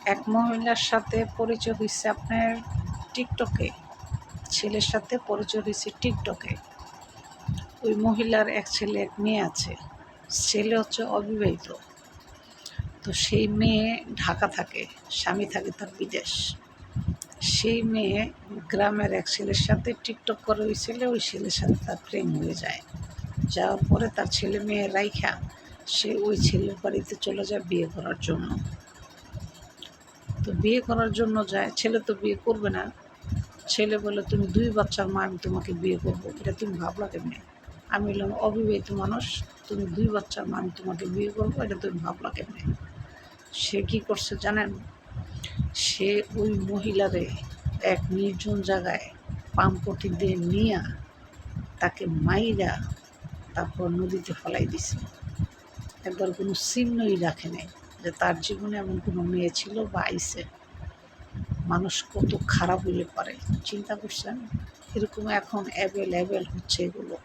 এক মহিলার সাথে পরিচয় হয়েছে আপনার টিকটকে, ছেলের সাথে পরিচয় হয়েছে টিকটকে। ওই মহিলার এক ছেলে এক মেয়ে আছে, ছেলে হচ্ছে অবিবাহিত। তো সেই মেয়ে ঢাকা থাকে, স্বামী থাকে তার বিদেশ। সেই মেয়ে গ্রামের এক ছেলের সাথে টিকটক করে ওই ছেলের সাথে তার প্রেম হয়ে যায়। যাওয়ার পরে তার ছেলে মেয়ে রাইখা সে ওই ছেলের বাড়িতে চলে যায় বিয়ে করার জন্য। তো বিয়ে করার জন্য যায়, ছেলে তো বিয়ে করবে না। ছেলে বলে, তুমি 2 বাচ্চার মা, আমি তোমাকে বিয়ে করবো, এটা তুমি ভাবলা কেমনে? আমি বললাম, অবিবাহিত মানুষ, তুমি 2 বাচ্চার মা, আমি তোমাকে বিয়ে করবো, এটা তুমি ভাবলা কেমনে? সে কী করছে জানেন? সে ওই মহিলারে এক নির্জন জায়গায় পাম্পটি দিয়ে নিয়া তাকে মাইরা তারপর নদীতে ফেলাই দিছে। একবার কোনো চিহ্নই রাখে নাই যে তার জীবনে এমন কোনো মেয়ে ছিল বা আইছে। মানুষ কত খারাপ হইলে পারে চিন্তা করছেন? এরকম এখন অ্যাভেলেবেল হচ্ছে এগুলো।